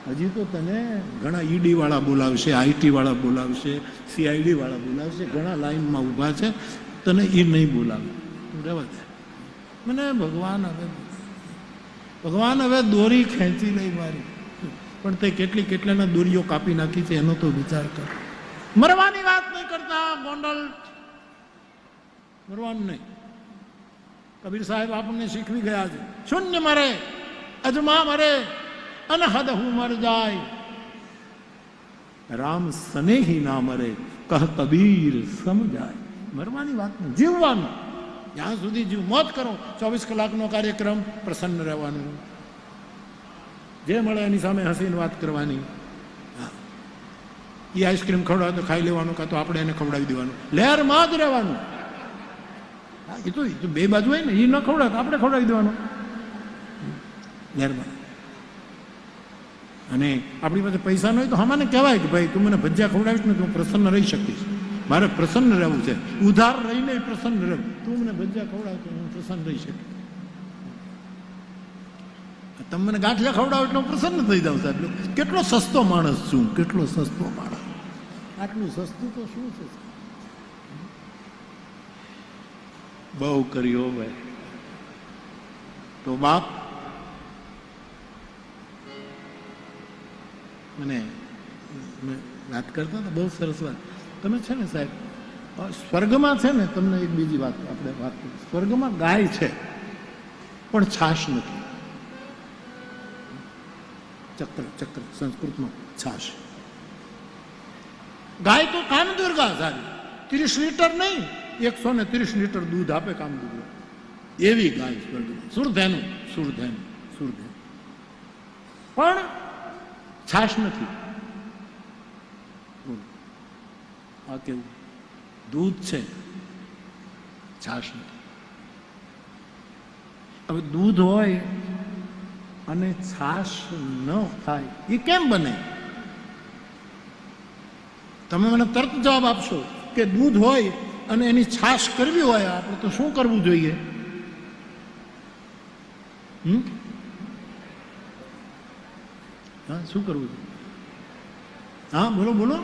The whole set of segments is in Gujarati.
હજી તો તને ઘણા ઈડી વાળા બોલાવશે, આઈટી વાળા બોલાવશે, CID વાળા બોલાવશે, ઘણા લાઈનમાં ઊભા છે, તને એ નહીં બોલાવે. તું રહેવા દે. મને ભગવાન હવે દોરી ખેંચી લઈ મારી, પણ તે કેટલાના દોરીઓ કાપી નાખી છે એનો તો વિચાર કર. મરવાની વાત નહીં કરતા ગોંડલ, મરવાનું નહીં. કબીર સાહેબ આપણને શીખવી ગયા છે, શૂન્ય મરે અજમા મરે અનહદ હું મર જાય, રામ સનેહી ના મરે કહ કબીર સમજાય. મરવાની વાત નહીં, જીવવાનું. જ્યાં સુધી જીવ, મોત કરો. 24 કલાકનો કાર્યક્રમ, પ્રસન્ન રહેવાનું, જે મળે એની સામે હસીને વાત કરવાની. એ આઈસ્ક્રીમ ખવડાવે તો ખાઈ લેવાનું, કાં તો આપણે એને ખવડાવી દેવાનું. લહેરમાં જ રહેવાનું. એ તો બે બાજુ હોય ને, એ ન ખવડાવે તો આપણે ખવડાવી દેવાનું લહેરમાં. અને આપણી પાસે પૈસા ન હોય તો હમાને કહેવાય કે ભાઈ તું મને ભજીયા ખવડાવીશ ને તો હું પ્રસન્ન રહી શકીશ, મારે પ્રસન્ન રહેવું છે, ઉધાર રહીને પ્રસન્ન રહેવું. તું મને ભજીયા ખવડાવ તો હું પ્રસન્ન રહી શકીશ. તમે મને ગાંઠિયા ખવડાવો એટલે હું પ્રસન્ન થઈ જાઉં સાહેબ. કેટલો સસ્તો માણસ છું, કેટલો સસ્તો માણસ. આટલું સસ્તું તો શું છે? બહુ કર્યો ભાઈ. તો બાપ મને વાત કરતા હતા, બહુ સરસ વાત. તમે છે ને સાહેબ, સ્વર્ગમાં છે ને, તમને એક બીજી વાત આપણે વાત કરી. સ્વર્ગમાં ગાય છે પણ છાશ નથી. ચક્ર સંસ્કૃતમાં છાશ. ગાય તો કામદુર્ગા સારી, 30 લીટર નહીં, 130 લીટર દૂધ આપે કામદુર્ગા, એવી ગાય સ્વર્ગમાં. સુરધેનું પણ છાશ નથી. આ કેવું? દૂધ છે, છાશ નથી. હવે દૂધ હોય અને છાશ ન થાય એ કેમ બને? તમે મને તરત જવાબ આપશો કે દૂધ હોય અને એની છાશ કરવી હોય આપણે તો શું કરવું જોઈએ? હા, શું કરવું જોઈએ? હા, બોલો.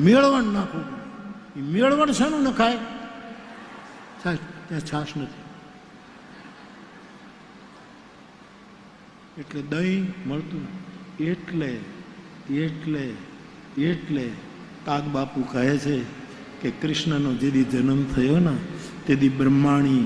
મેળવણ નાખવું. એ મેળવણ શાનું નખાય? ત્યાં છાશ નથી. એટલે દહીં મળતું. એટલે કાગ બાપુ કહે છે કે કૃષ્ણનો જેદી જન્મ થયો ને તેથી બ્રહ્માણી,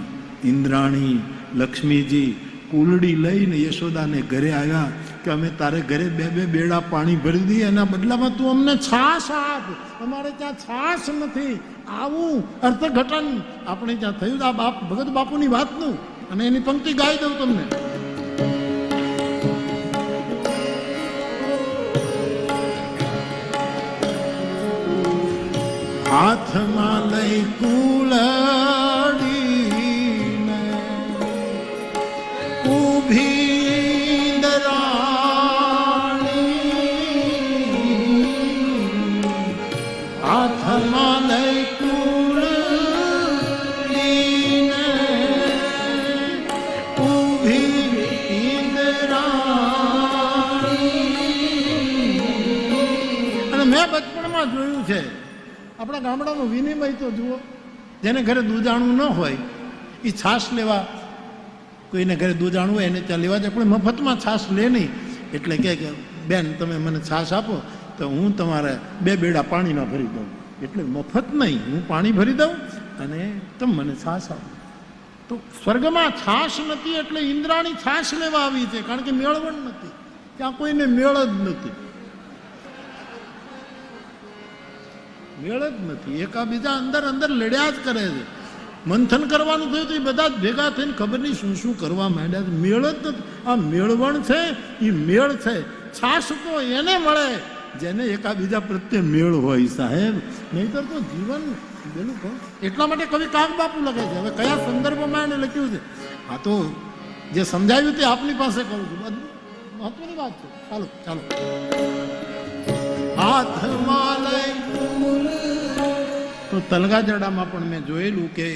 ઇન્દ્રાણી, લક્ષ્મીજી કુલડી લઈને યશોદાને ઘરે આવ્યા કે અમે તારે ઘરે 2 બેડા પાણી ભરી દઈએ, એના બદલામાં તું અમને છાશ આપ, અમારે ત્યાં છાશ નથી. આવું અર્થઘટન આપણે ત્યાં થયું આ બાપ ભગત બાપુની વાતનું. અને એની પંક્તિ ગાઈ દઉં તમને. હાથમાં લઈ કુલડીને ઊભી દરાણી, હાથમાં લઈ કુલડીને ઊભી દરાણી. અને મેં બચપણમાં જોયું છે, આપણા ગામડાનો વિનિમય તો જુઓ. જેને ઘરે દૂધાણું ન હોય એ છાશ લેવા, કોઈને ઘરે દૂધાણું હોય એને ત્યાં લેવા જાય, પણ મફતમાં છાશ લે નહીં. એટલે કે બેન તમે મને છાશ આપો તો હું તમારે 2 બેડા પાણીના ભરી દઉં. એટલે મફત નહીં, હું પાણી ભરી દઉં અને તમે મને છાશ આપો. તો સ્વર્ગમાં છાશ નથી એટલે ઇન્દ્રાણી છાશ લેવા આવી છે, કારણ કે મેળવણ નથી, ત્યાં કોઈને મેળ જ નથી. મેળ જ નથી. એકાબીજા અંદર લડ્યા જ કરે છે. મંથન કરવાનું થયું તો એ બધા જ ભેગા થઈને ખબર નહીં શું કરવા માંડ્યા છે. મેળ જ નથી. આ મેળવણ છે એ મેળ છે. છાશ તો એને મળે જેને એકાબીજા પ્રત્યે મેળ હોય સાહેબ, નહીતર તો જીવન પેલું કહું. એટલા માટે કવિ કાગ બાપુ લખે છે. હવે કયા સંદર્ભમાં એને લખ્યું છે આ તો જે સમજાવ્યું તે આપની પાસે કહું છું. મહત્વની વાત છે. ચાલો હાથમાં લઈ. તો તલગાજરડામાં પણ મેં જોયેલું કે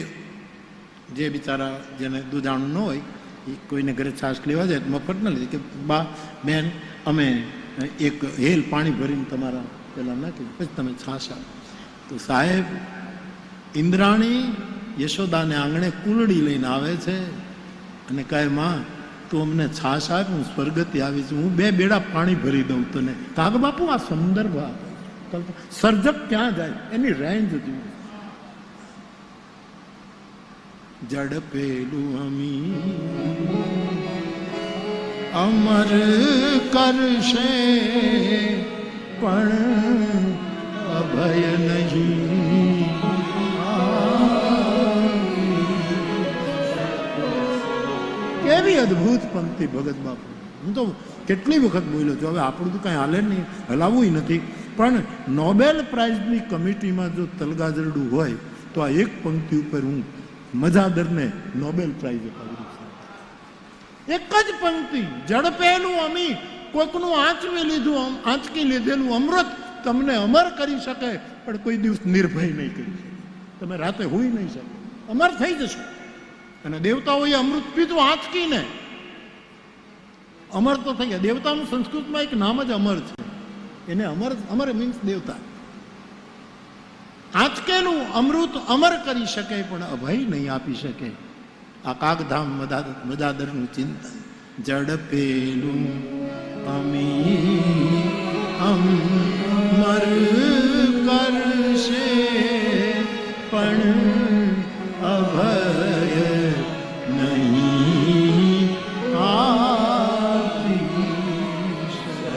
જે બિચારા જેને દૂધાણું ન હોય એ કોઈને ઘરે છાશ લેવા જાય તો મફત ન લે કે બા બેન અમે એક હેલ પાણી ભરીને તમારા પેલા નાખી પછી તમે છાશ આપો. તો સાહેબ ઇન્દ્રાણી યશોદાને આંગણે કુલડી લઈને આવે છે અને કહે માં તું અમને છાશ આપ, હું સ્વર્ગથી આવી છું, હું 2 બેડા પાણી ભરી દઉં તને. કાગ બાપુ આ સંદર્ભ આપે, સર્જક ક્યાં જાય એની રેન્જ જુઓ. જડપેલું અમી અમર કરશે પણ અભય નહીં. કેવી અદભુત પંક્તિ ભગત બાપુ. હું તો કેટલી વખત બોલ્યો છું, હવે આપણું તો કઈ હાલે નહીં, હલાવવું નથી. પણ નોબેલ પ્રાઇઝની કમિટીમાં જો તલગાજરડું હોય તો આ એક પંક્તિ ઉપર હું મજાદરને નોબેલ પ્રાઇઝ અપાવી છું. એક જ પંક્તિ, ઝડપેલું અમી, કોઈકનું આંચકી લીધેલું અમૃત તમને અમર કરી શકે પણ કોઈ દિવસ નિર્ભય નહીં કરી શકે. તમે રાતે હોઈ નહીં શકો, અમર થઈ જશો. અને દેવતાઓએ અમૃત પીધું આંચકીને, અમર તો થઈ ગયા. દેવતાનું સંસ્કૃતમાં એક નામ જ અમર છે, એને અમર મીન્સ દેવતા. આંચકેલું અમૃત અમર કરી શકે પણ અભય નહીં આપી શકે. આ કાગધામ મજાદરનું ચિંતન. ઝડપેલું અમી અમર કરશે પણ અભય નહીં આપી શકે.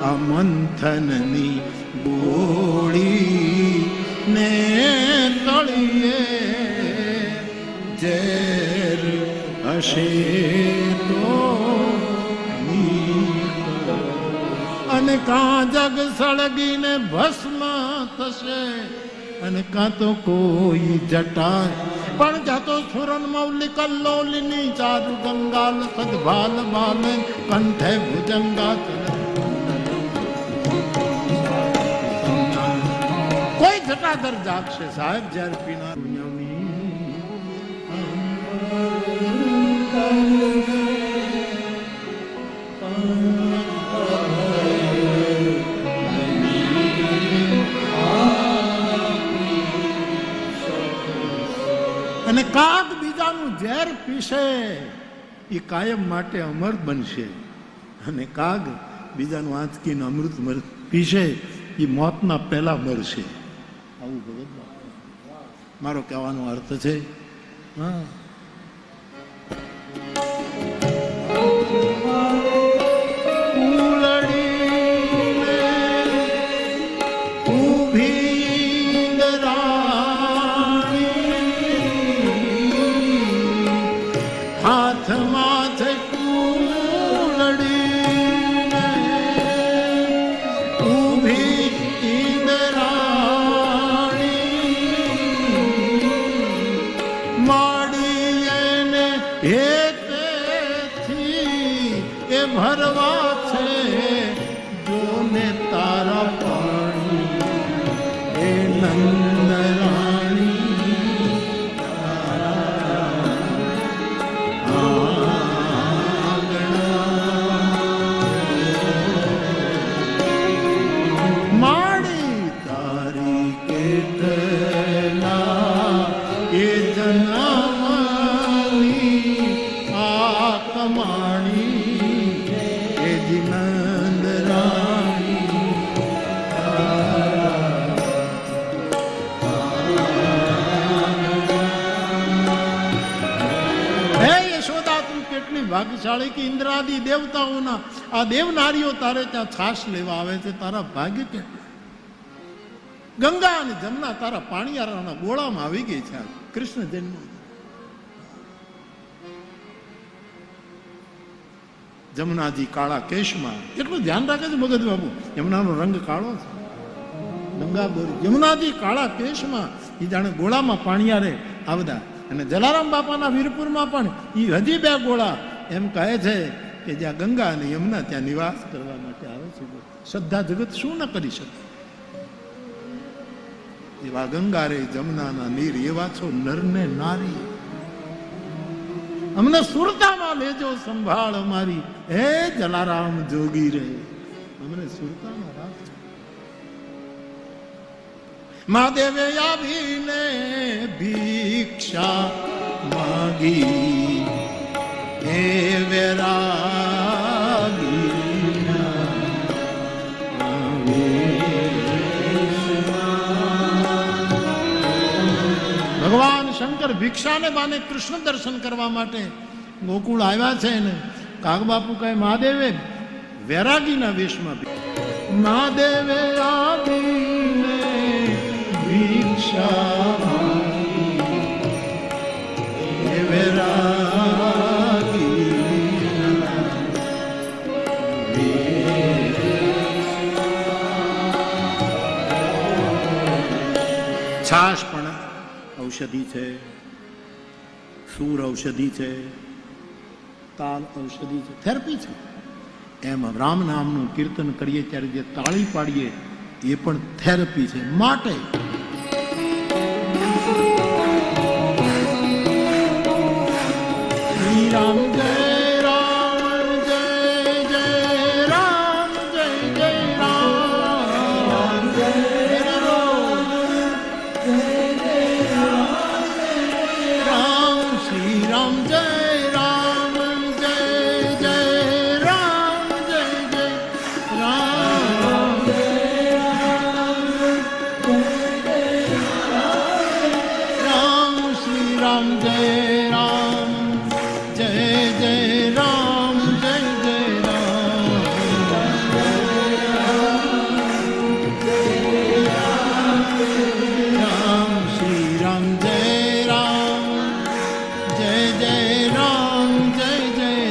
આ મંથનની ગોળી ને તળિયે ઝેર હશે તો અને કાં જગ સળગીને ભસ્મ થશે અને કાં તો કોઈ જટા પણ જાતો છુરન મૌલિ કલ્લોલિની ચારુ ગંગાલ સદભાલ બાલ કંઠે ભુજંગા. કોઈ જટાધર જાગશે સાહેબ જ્યારે પીનાર. અને કાગ બીજાનું ઝેર પીશે એ કાયમ માટે અમર બનશે. અને કાગ બીજાનું આંચકીને અમૃત પીશે એ મોતના પહેલા મરશે. આવું ભગત મારો કહેવાનો અર્થ છે. હા, ભરવા છે જોને તારા પાણી એ નંદરાણી. માડી તારી કેટલા એ જનાની આ કમાણી ભાગ્યશાળી કે ઇન્દ્રાદી દેવતાઓના આ દેવનારીઓ તારે ત્યાં છાશ લેવા આવે છે. તારા ભાગ્ય કે ગંગા અને જમના તારા પાણીયારાના ગોળામાં આવી ગઈ છે. કૃષ્ણ જન્મ જમનાજી કાળા કેશમાં કેટલું ધ્યાન રાખે છે ભગત બાબુ. યમુનાનો રંગ કાળો છે, ગંગા ગોરી. યમુનાજી કાળા કેશમાં એ જાણે ગોળામાં પાણીયારે આ બધા. અને જલારામ બાપાના વીરપુરમાં પણ એ હજી 2 ગોળા એમ કહે છે કે જ્યાં ગંગા અને યમુના ત્યાં નિવાસ કરવા માટે આવે છે. શ્રદ્ધા જગત શું ન કરી શકે. એવા ગંગા રે જમનાના નીર એવા છો નર ને નારી. અમને સુરતામાં લેજો સંભાળ મારી, હે જલારામ જોગી રે, અમને સુરતામાં રાખજો. મહાદેવે આવીને ભિક્ષા માગી, હે વેરાગી ભગવાન શંકર ભિક્ષાને બાને કૃષ્ણ દર્શન કરવા માટે ગોકુળ આવ્યા છે ને કાગબાપુ કહે મહાદેવે વૈરાગીના વેશમાં મહાદેવે આવીને ભિક્ષા હે વૈરાગી છાશ પણ ઔષધિ છે, સૂર ઔષધિ છે, તાલ ઔષધિ છે, થેરપી છે. એમ રામ નામનું કીર્તન કરીએ ત્યારે જે તાળી પાડીએ એ પણ થેરપી છે. માટે શ્રી રામ જય રામ જય જય રામ જય જય રામ જય રામ શ્રી રામ જય રામ જય જય રામ જય જય રામ રામ શ્રી રામ જય રામ જય જય રામ જય જય રામ શ્રી રામ જય રામ જય જય રામ જય જય રામ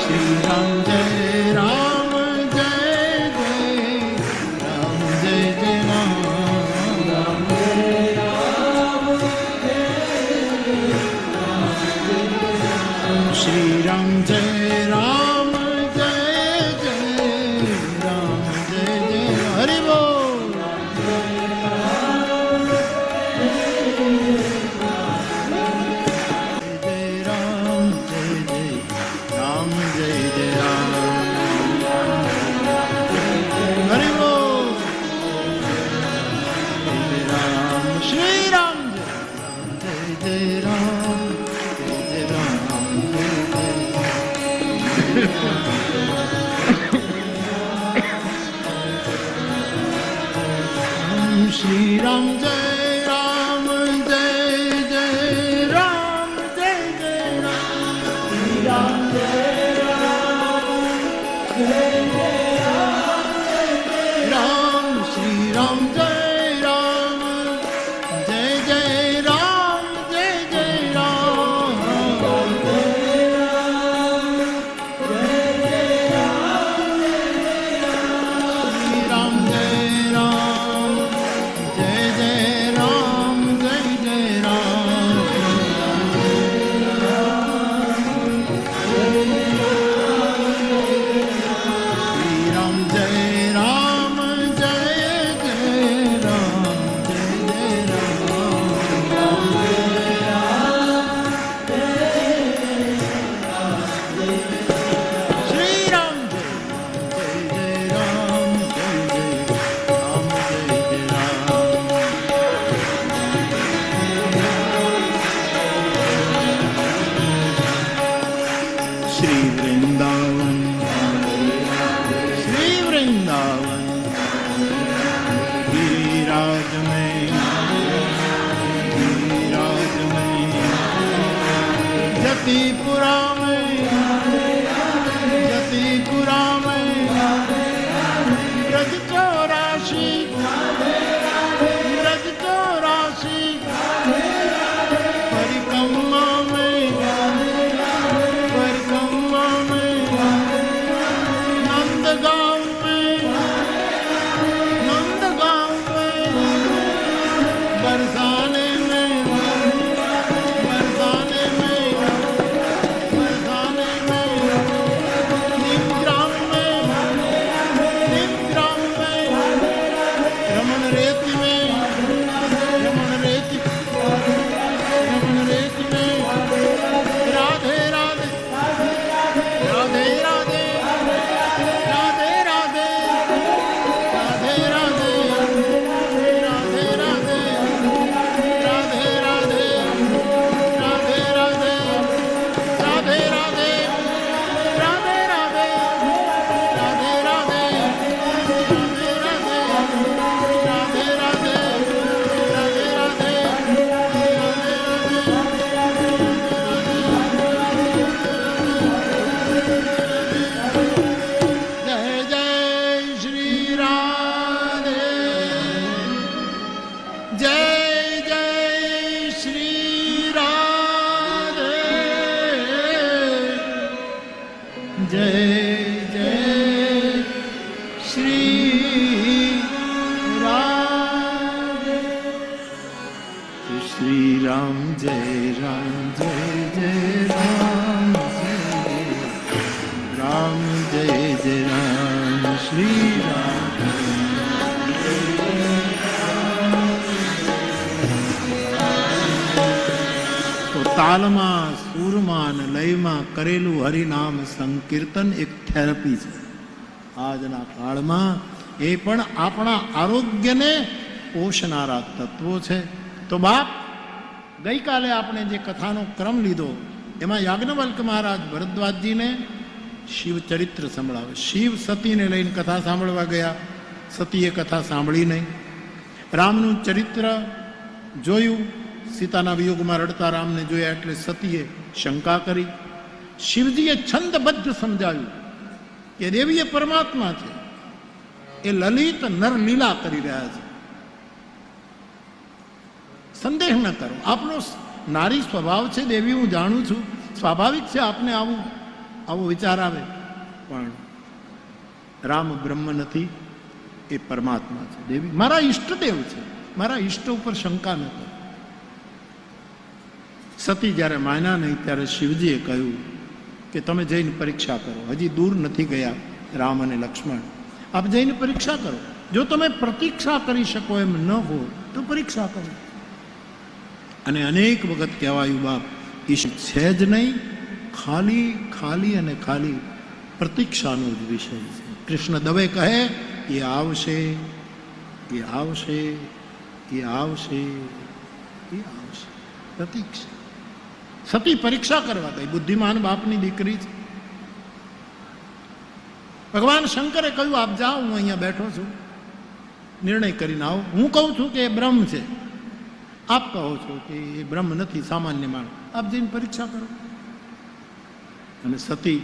શ્રી રામ જય રામ જય જય રામ જય જય રામ શ્રી રામ જય રામ જય જય રામ જય જય હરિ બોલ. જય રામ જય જય રામ જય જય રામ હરિ બોલ. જય રામ શ્રી રામ જય જય રામ જય જય રામ જય જય શ્રી રામ જય રામ જય જય રામ જય જય રામ શ્રી રામ જય રામ શ્રી રામ જય રામ જય જય રામ જય જય રામ શ્રી રામ જય રામ જય જય શ્રી રામ જય રામ જય જય રામ જય રામ જય જય રામ શ્રી રામ. તો તાલમાં સૂરમાં અને લયમાં કરેલું હરિનામ સંકીર્તન એક થેરપી છે આજના કાળમાં. એ પણ આપણા આરોગ્યને પોષનારા તત્વો છે. તો બાપ, ગઈકાલે આપણે જે કથાનો ક્રમ લીધો એમાં યાજ્ઞવલ્ક મહારાજ ભરદ્વાજજીને શિવ ચરિત્ર સંભળાવે. શિવ સતીને લઈને કથા સાંભળવા ગયા, સતીએ કથા સાંભળી નહીં. રામનું ચરિત્ર જોયું, સીતાના વિયોગમાં રડતા રામને જોયા એટલે સતીએ શંકા કરી. શિવજીએ છંદબદ્ધ સમજાવ્યું કે દેવી એ પરમાત્મા છે, એ લલિત નરલીલા કરી રહ્યા છે, સંદેહ ન કરો. આપનો નારી સ્વભાવ છે દેવી, હું જાણું છું, સ્વાભાવિક છે આપને આવો વિચાર આવે. પણ રામ બ્રહ્મ નથી, એ પરમાત્મા છે. દેવી મારા ઈષ્ટદેવ છે, મારા ઈષ્ટ ઉપર શંકા ન કરો. સતી જ્યારે માન્યા નહીં ત્યારે શિવજીએ કહ્યું કે તમે જઈને પરીક્ષા કરો. હજી દૂર નથી ગયા રામ અને લક્ષ્મણ, આપ જઈને પરીક્ષા કરો. જો તમે પ્રતીક્ષા કરી શકો એમ ન હો તો પરીક્ષા કરો. અને અનેક વખત કહેવાયું બાપ, ઈશ્વર છે જ નહીં, ખાલી ખાલી અને ખાલી પ્રતીક્ષાનો જ વિષય છે. કૃષ્ણ દવે કહે એ આવશે, એ આવશે, એ આવશે, એ આવશે. પ્રતીક્ષા. સતી પરીક્ષા કરવા ગઈ, બુદ્ધિમાન બાપની દીકરી છે. ભગવાન શંકરે કહ્યું આપ જાઓ, હું અહીંયા બેઠો છું, નિર્ણય કરીને આવો. હું કહું છું કે એ બ્રહ્મ છે, આપ કહો છો કે એ બ્રહ્મ નથી, સામાન્ય માણસ. આપ જઈને પરીક્ષા કરો. અને સતી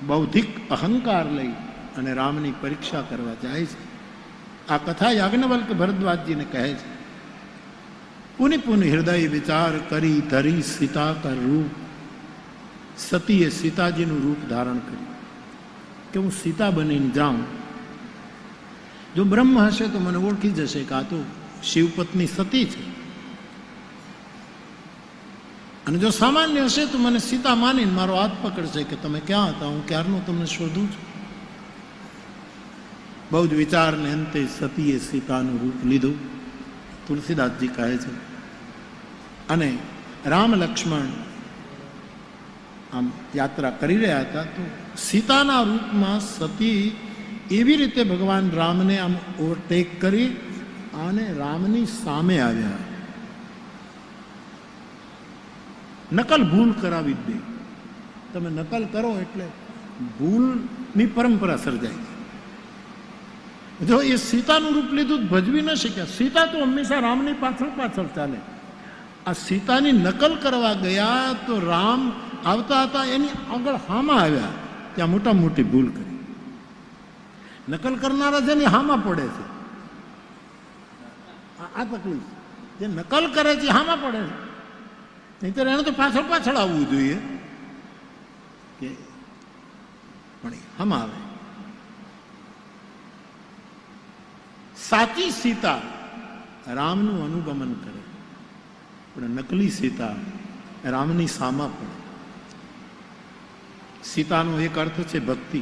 બૌદ્ધિક અહંકાર લઈ અને રામની પરીક્ષા કરવા જાય છે. આ કથા યાજ્ઞવલ્ક ભરદ્વાજજીને કહે છે. પુનિ પુનિ હૃદય વિચાર કરી ધરી સીતા કા રૂપ. સતીએ સીતાજીનું રૂપ ધારણ કર્યું કે હું સીતા બનીને જાઉં. જો બ્રહ્મ હશે તો મને ઓળખી જશે કે આ તો શિવપત્ની સતી છે, અને જો સામાન્ય હશે તો મને સીતા માનીને મારો હાથ પકડશે કે તમે ક્યાં હતા, હું ક્યારનું તમને શોધું છું. બહુ જ વિચારને અંતે સતીએ સીતાનું રૂપ લીધું, તુલસીદાસજી કહે છે. અને રામ લક્ષ્મણ આમ યાત્રા કરી રહ્યા હતા તો સીતાના રૂપમાં સતી એવી રીતે ભગવાન રામને આમ ઓવરટેક કરી અને રામની સામે આવ્યા. નકલ ભૂલ કરાવી જ દે. તમે નકલ કરો એટલે ભૂલની પરંપરા સર્જાય. જો એ સીતાનું રૂપ લીધું ભજવી ન શક્યા. સીતા તો હંમેશા રામની પાછળ પાછળ ચાલે. આ સીતાની નકલ કરવા ગયા તો રામ આવતા હતા એની આગળ હામાં આવ્યા, ત્યાં મોટા મોટી ભૂલ કરી. નકલ કરનારા છે ને હામાં પડે છે. આ તકલીફ. જે નકલ કરે છે હામાં પડે છે, નહીંતર એને તો પાછળ પાછળ આવવું જોઈએ કે પણ હામાં આવે. સાચી સીતા રામનું અનુગમન કરે, પણ નકલી સીતા રામની સામા પડે. સીતાનો એક અર્થ છે ભક્તિ.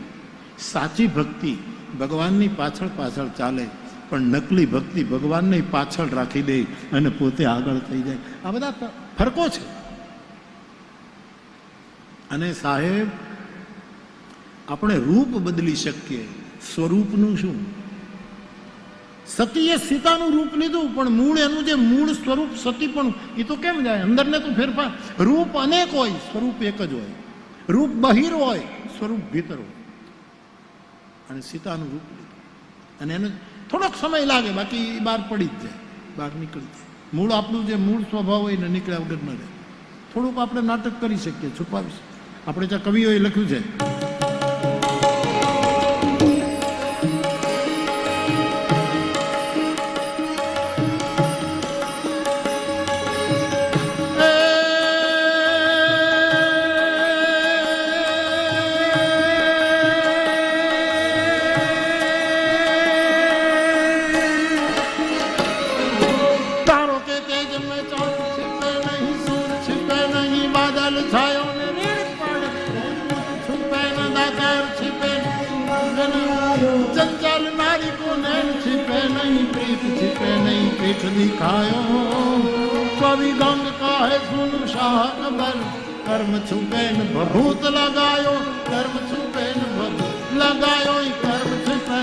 સાચી ભક્તિ ભગવાનની પાછળ પાછળ ચાલે, પણ નકલી ભક્તિ ભગવાનને પાછળ રાખી દે અને પોતે આગળ થઈ જાય. આ બધા ફરકો છે. અને સાહેબ, આપણે રૂપ બદલી શકીએ, સ્વરૂપનું શું? સતીએ સીતાનું રૂપ લીધું, પણ મૂળ એનું જે મૂળ સ્વરૂપ સતી પણ એ તો કેમ જાય? અંદરને તો ફેરફાર. રૂપ અનેક હોય, સ્વરૂપ એક જ હોય. રૂપ બહિર હોય, સ્વરૂપ ભીતર હોય. અને સીતાનું રૂપ લીધું, અને એને થોડોક સમય લાગે, બાકી બહાર પડી જ જાય, બહાર નીકળી જાય. મૂળ આપણું જે મૂળ સ્વભાવ હોય ને નીકળ્યા વગર ન રહે. થોડુંક આપણે નાટક કરી શકીએ, છુપાવી શકીએ. આપણે ત્યાં કવિઓએ લખ્યું છે, તારો કે તેજ મેં ચાંદ पीठ दिखायो कवि गंग काहे सुन शाह अबर कर्म छुपे न भभूत लगायो कर्म छुपे न भभूत लगायो कर्म छुपे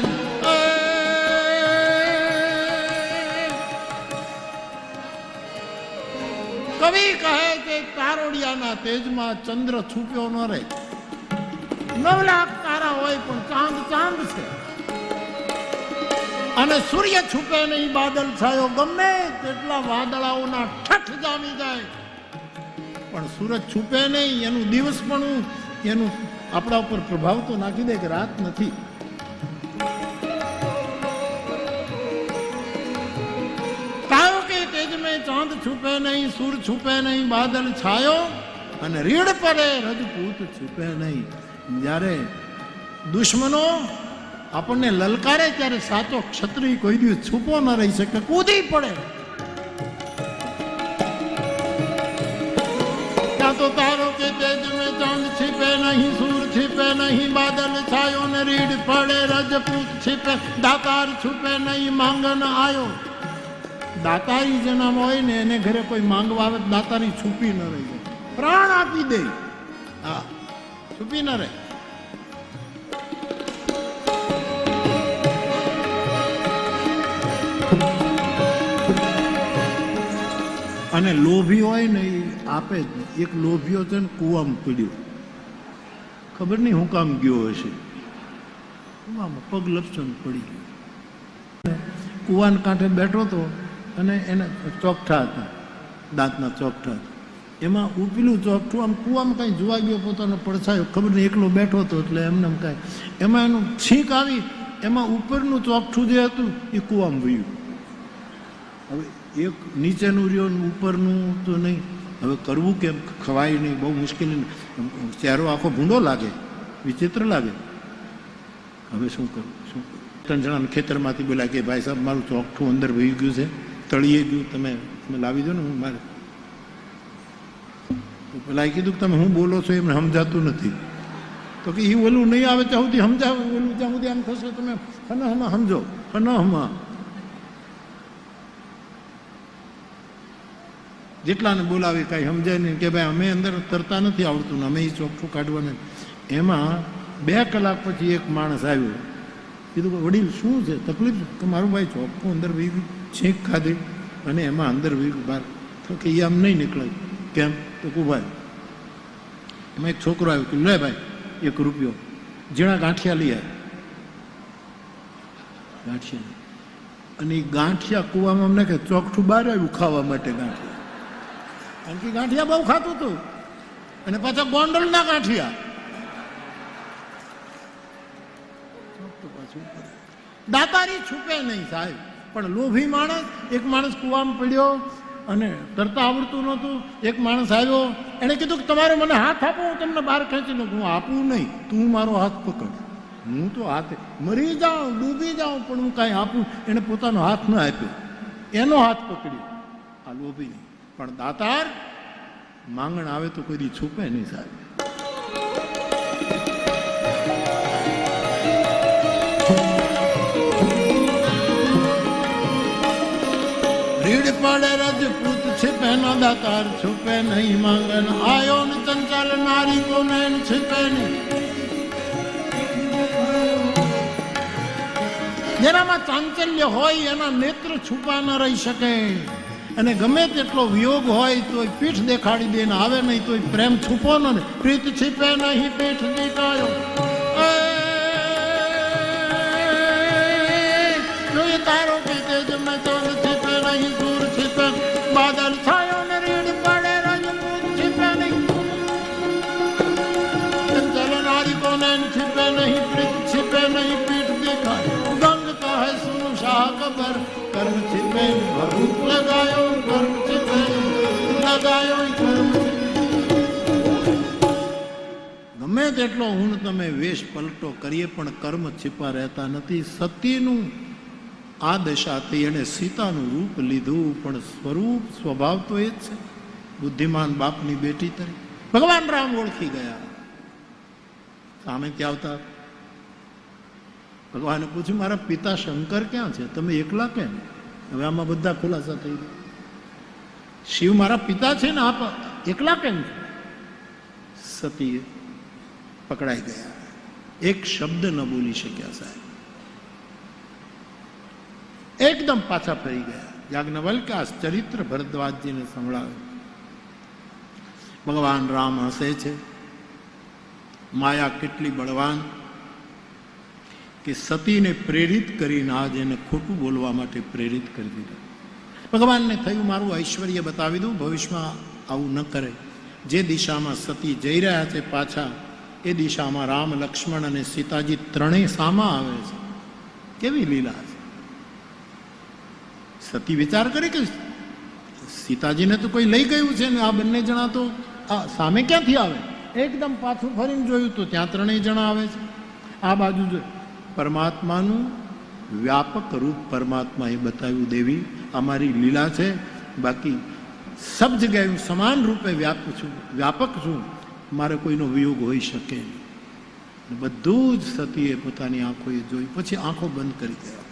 कवि कहे कि तारोडियाना तेजमा चंद्र छुप्यो न रहे 9 लाख तारा होय पण चांद चांद छे અને સૂર્ય છુપે નહીં બાદલ છાયો ગમે તેટલા વાદળાઓના ઠઠ જામી જાય પણ સૂરજ છુપે નહીં એનું દિવસ પણ એનું આપણા ઉપર પ્રભાવ તો નાખી દે કે રાત નથી તારો કે તેજ મેં ચાંદ છુપે નહીં સૂર છુપે નહીં બાદલ છાયો અને રીડ પડે રજપૂત છુપે નહીં જ્યારે દુશ્મનો આપણને લલકારે ત્યારે સાચો ક્ષત્રિય કોઈ દિવસ છૂપો ન રહી શકે કૂદી પડે ત્યાં તો તારો કે તેજ મેં ચાંદ छिपे नहीं सूर छिपे नहीं बादल छायो ने रीड पड़े रजपूत छिपे दातार छुपे नहीं માંગન આયો દાતારી જન્મ હોય ને એને ઘરે કોઈ માંગવા આવે દાતારી છુપી ન રહી જાય પ્રાણ આપી દે હા છુપી ન રહે અને લોભી હોય ને એ આપે જ. એક લોભીઓ છે ને કૂવામાં પડ્યો, ખબર નહીં હું કામ ગયો હશે, કૂવામાં પગ લપસન પડી ગયો. કૂવાના કાંઠે બેઠો હતો અને એના ચોકઠા હતા, દાંતના ચોકઠા. એમાં ઉપીલું ચોકઠું આમ કૂવામાં કાંઈ જોવા ગયો, પોતાનો પડછાયો, ખબર નહીં એકલો બેઠો હતો એટલે એમને કાંઈ, એમાં એનું છીંક આવી, એમાં ઉપરનું ચોકઠું જે હતું એ કૂવામાં વયું. હવે એક નીચેનું રહ્યો ને ઉપરનું તો નહીં, હવે કરવું કેમ, ખવાય નહીં, બહુ મુશ્કેલી. ચહેરો આખો ભૂંડો લાગે, વિચિત્ર લાગે. હવે શું કરવું, શું કરવું? 3 જણાને ખેતરમાંથી બોલ્યા કે ભાઈ સાહેબ મારું ચોકઠું અંદર વહી ગયું છે, તળીએ ગયું, તમે લાવી દો ને. હું મારે પેલા કીધું કે તમે હું બોલો છો એમને સમજાતું નથી. તો કે એ ઓલું નહીં આવે ત્યાં સુધી સમજાવે, ઓલું ત્યાં સુધી આમ થશે, તમે હના હમા સમજો, હના હમા. જેટલાને બોલાવી કાંઈ સમજાય નહીં કે ભાઈ અમે અંદર તરતા નથી આવડતું ને અમે એ ચોકઠું કાઢવાના. એમાં 2 કલાક પછી એક માણસ આવ્યો, કીધું કે વડીલ શું છે તકલીફ? કે મારું ભાઈ ચોકઠું અંદર વી ગયું, છીંક ખાધી અને એમાં અંદર વી ગયું બહાર. તો કે એ આમ નહીં નીકળે. કેમ? તો કહું ભાઈ એમાં એક છોકરો આવ્યો કે લે ભાઈ 1 રૂપિયો, ઝીણા ગાંઠિયા લઈ આવ્યા, ગાંઠિયા. અને એ ગાંઠિયા કૂવામાં અમને કે ચોકઠું બહાર આવ્યું ખાવા માટે ગાંઠિયા. કારણ કે ગાંઠિયા બહુ ખાતું હતું અને પાછા ગોંડલના ગાંઠિયા. દાતારી છૂપે નહીં સાહેબ, પણ લોભી માણસ. એક માણસ કૂવામાં પડ્યો અને તરતા આવડતું નહોતું, એક માણસ આવ્યો, એને કીધું કે તમારો મને હાથ આપો, હું તમને બહાર ખેંચી લઉં. હું આપું નહીં, તું મારો હાથ પકડ. હું તો હાથે મરી જાઉં, ડૂબી જાઉં, પણ હું કાંઈ આપું. એને પોતાનો હાથ ન આપ્યો, એનો હાથ પકડ્યો. આ લોભી નહીં. પણ દાતાર માંગણ આવે તો કોઈ છૂપે નહીં સાહેબ. રીડ પડે રજપૂત छिपे न दातार छुपे नहीं માંગન આયો ન ચંચલ નારી કો નૈન छिपे નહીં. જેનામાં ચાંચલ્ય હોય એના નેત્ર છુપા ન રહી શકે. અને ગમે તેટલો વિયોગ હોય તો પીઠ દેખાડી દે ને આવે નહીં તો પ્રેમ છુપો ન. પ્રીત છીપે નહીં પીઠ દેખાયો. જોઈએ તારો કે તેજ મેં ચાંદ છીપે નહીં સૂર છીપે બાદલ છાયો ને રીડ પડે રજપૂત છીપે નહીં. ચંચલ નારી કો નૈન છીપે નહીં પ્રીત છીપે નહીં પીઠ દેખાય. ગંગ કહે સુન શાહ કબર કર્મ छिपे भभूत लगायो कर्म छिपे लगायो कर्म. ગમે તેટલો હું તમે વેશ પલટો કરીએ પણ કર્મ छिपा રહેતા નથી. સતીનું આ દશાથી એણે સીતાનું રૂપ લીધું, પણ સ્વરૂપ સ્વભાવ તો એ જ છે. બુદ્ધિમાન બાપની બેટી તરીકે ભગવાન રામ ઓળખી ગયા. સામેથી આવતા ભગવાને પૂછ્યું મારા પિતા શંકર ક્યાં છે, તમે એકલા કેમ? હવે આમાં બધા ખુલાસા થઈ ગયા. શિવ મારા પિતા છે ને આપ એકલા કેમ છો? સતી પકડાઈ ગયા, એક શબ્દ ન બોલી શક્યા સાહેબ, એકદમ પાછા ફરી ગયા. યાજ્ઞવલ્ક્ય આ ચરિત્ર ભરદ્વાજજીને સંભળાવે. ભગવાન રામ હસે છે. માયા કેટલી બળવાન કે સતીને પ્રેરિત કરીને આજ એને ખોટું બોલવા માટે પ્રેરિત કરી દીધા. ભગવાનને થયું મારું ઐશ્વર્ય બતાવી દઉં, ભવિષ્યમાં આવું ન કરે. જે દિશામાં સતી જઈ રહ્યા છે પાછા, એ દિશામાં રામ, લક્ષ્મણ અને સીતાજી ત્રણેય સામા આવે છે. કેવી લીલા છે! સતી વિચાર કરે કે સીતાજીને તો કોઈ લઈ ગયું છે ને આ બંને જણા તો આ સામે ક્યાંથી આવે? એકદમ પાછું ફરીને જોયું તો ત્યાં ત્રણેય જણા આવે છે. આ બાજુ જોયું, પરમાત્માનું વ્યાપક રૂપ પરમાત્મા એ બતાવ્યું. દેવી અમારી લીલા છે, બાકી સબ જગ્યાએ હું સમાન રૂપે વ્યાપક છું, મારે કોઈનો વિયોગ હોઈ શકે નહીં. બધું જ સતીએ પોતાની આંખોએ જોયું, પછી આંખો બંધ કરી ગયા.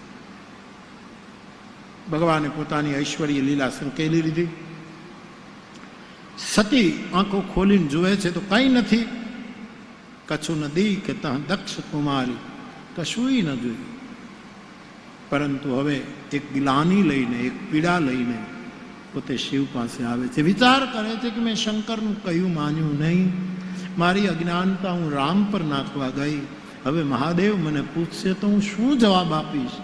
ભગવાને પોતાની ઐશ્વર્ય લીલા સંકેલી લીધી. સતી આંખો ખોલીને જુએ છે તો કંઈ નથી. કચ્છું નદી કે ત્યાં દક્ષ કુમારી કશું ન જોયું. પરંતુ હવે એક ગ્લાની લઈને, એક પીડા લઈને પોતે શિવ પાસે આવે છે. વિચાર કરે છે કે મેં શંકરનું કહ્યું માન્યું નહીં, મારી અજ્ઞાનતા હું રામ પર નાખવા ગઈ. હવે મહાદેવ મને પૂછશે તો હું શું જવાબ આપીશ?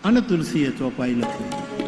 અને તુલસીએ ચોપાઈ લખી.